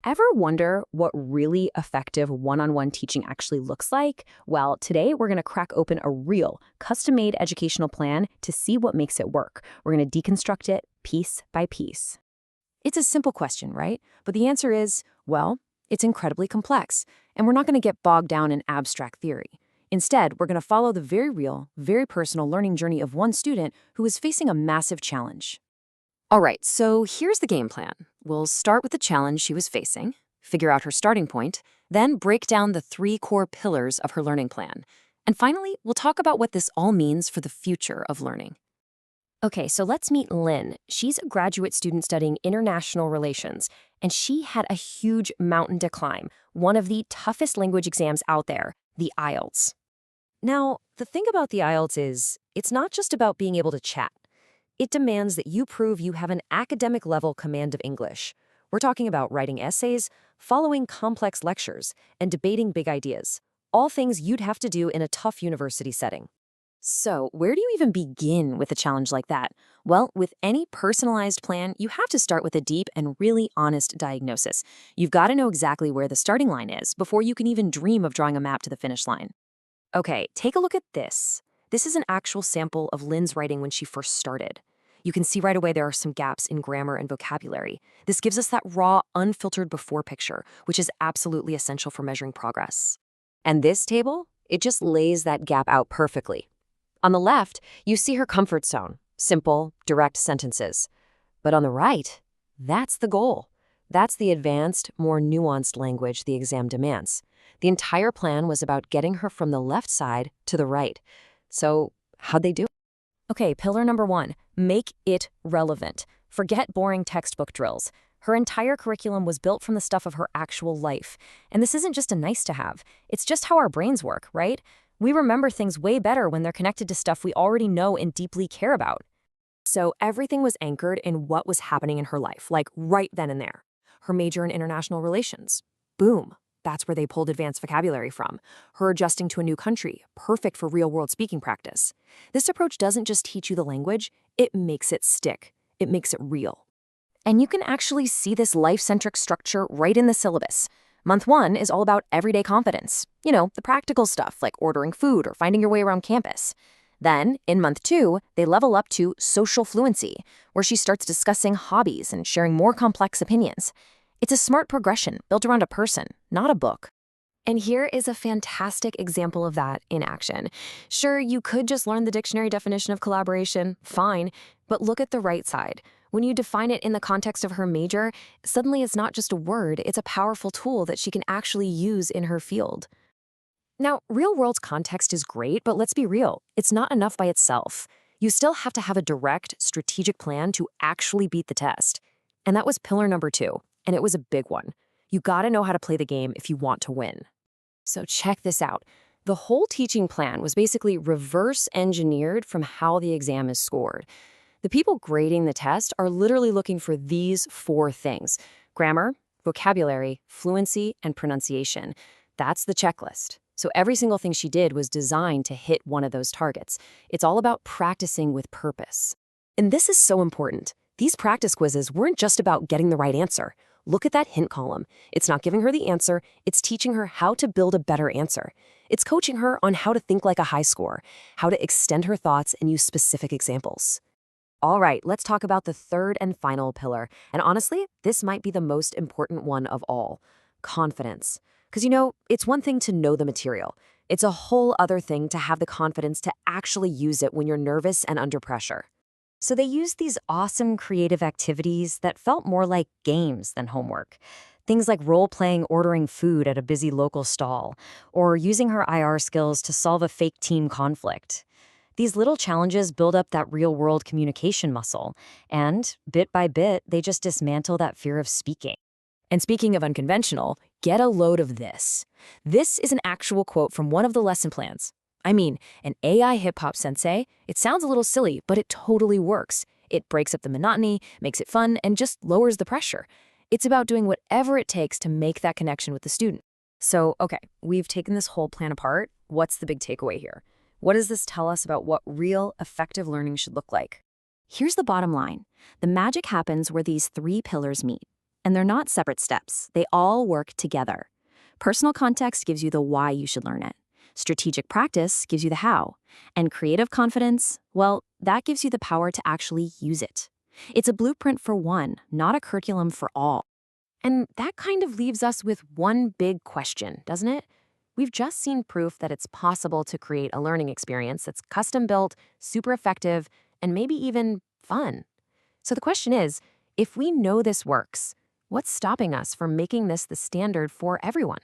Ever wonder what really effective one-on-one teaching actually looks like? Well, today we're going to crack open a real, custom-made educational plan to see what makes it work. We're going to deconstruct it piece by piece. It's a simple question, right? But the answer is, well, it's incredibly complex, and we're not going to get bogged down in abstract theory. Instead, we're going to follow the very real, very personal learning journey of one student who is facing a massive challenge. All right, so here's the game plan. We'll start with the challenge she was facing, figure out her starting point, then break down the three core pillars of her learning plan. And finally, we'll talk about what this all means for the future of learning. Okay, so let's meet Lynn. She's a graduate student studying international relations, and she had a huge mountain to climb, one of the toughest language exams out there, the IELTS. Now, the thing about the IELTS is, it's not just about being able to chat. It demands that you prove you have an academic level command of English. We're talking about writing essays, following complex lectures, and debating big ideas. All things you'd have to do in a tough university setting. So, where do you even begin with a challenge like that? Well, with any personalized plan, you have to start with a deep and really honest diagnosis. You've got to know exactly where the starting line is before you can even dream of drawing a map to the finish line. Okay, take a look at this. This is an actual sample of Lynn's writing when she first started. You can see right away there are some gaps in grammar and vocabulary. This gives us that raw, unfiltered before picture, which is absolutely essential for measuring progress. And this table, it just lays that gap out perfectly. On the left, you see her comfort zone, simple, direct sentences. But on the right, that's the goal. That's the advanced, more nuanced language the exam demands. The entire plan was about getting her from the left side to the right. So, how'd they do? Okay, pillar number 1, make it relevant. Forget boring textbook drills. Her entire curriculum was built from the stuff of her actual life. And this isn't just a nice to have. It's just how our brains work, right? We remember things way better when they're connected to stuff we already know and deeply care about. So everything was anchored in what was happening in her life, like right then and there. Her major in international relations. Boom. That's where they pulled advanced vocabulary from. Her adjusting to a new country, perfect for real-world speaking practice. This approach doesn't just teach you the language, it makes it stick. It makes it real. And you can actually see this life-centric structure right in the syllabus. Month 1 is all about everyday confidence. You know, the practical stuff like ordering food or finding your way around campus. Then, in month 2, they level up to social fluency, where she starts discussing hobbies and sharing more complex opinions. It's a smart progression built around a person, not a book. And here is a fantastic example of that in action. Sure, you could just learn the dictionary definition of collaboration, fine, but look at the right side. When you define it in the context of her major, suddenly it's not just a word, it's a powerful tool that she can actually use in her field. Now, real-world context is great, but let's be real, it's not enough by itself. You still have to have a direct, strategic plan to actually beat the test. And that was pillar number 2. And it was a big one. You gotta know how to play the game if you want to win. So check this out. The whole teaching plan was basically reverse engineered from how the exam is scored. The people grading the test are literally looking for these 4 things: grammar, vocabulary, fluency, and pronunciation. That's the checklist. So every single thing she did was designed to hit one of those targets. It's all about practicing with purpose. And this is so important. These practice quizzes weren't just about getting the right answer. Look at that hint column. It's not giving her the answer, it's teaching her how to build a better answer. It's coaching her on how to think like a high score, how to extend her thoughts and use specific examples. All right, let's talk about the third and final pillar. And honestly, this might be the most important one of all: confidence. Because it's one thing to know the material. It's a whole other thing to have the confidence to actually use it when you're nervous and under pressure. So they used these awesome creative activities that felt more like games than homework. Things like role-playing ordering food at a busy local stall, or using her IR skills to solve a fake team conflict. These little challenges build up that real-world communication muscle, and bit by bit, they just dismantle that fear of speaking. And speaking of unconventional, get a load of this. This is an actual quote from one of the lesson plans. I mean, an AI hip-hop sensei, it sounds a little silly, but it totally works. It breaks up the monotony, makes it fun, and just lowers the pressure. It's about doing whatever it takes to make that connection with the student. So, okay, we've taken this whole plan apart. What's the big takeaway here? What does this tell us about what real, effective learning should look like? Here's the bottom line. The magic happens where these 3 pillars meet. And they're not separate steps. They all work together. Personal context gives you the why you should learn it. Strategic practice gives you the how. And creative confidence, well, that gives you the power to actually use it. It's a blueprint for one, not a curriculum for all. And that kind of leaves us with one big question, doesn't it? We've just seen proof that it's possible to create a learning experience that's custom built, super effective, and maybe even fun. So the question is, if we know this works, what's stopping us from making this the standard for everyone?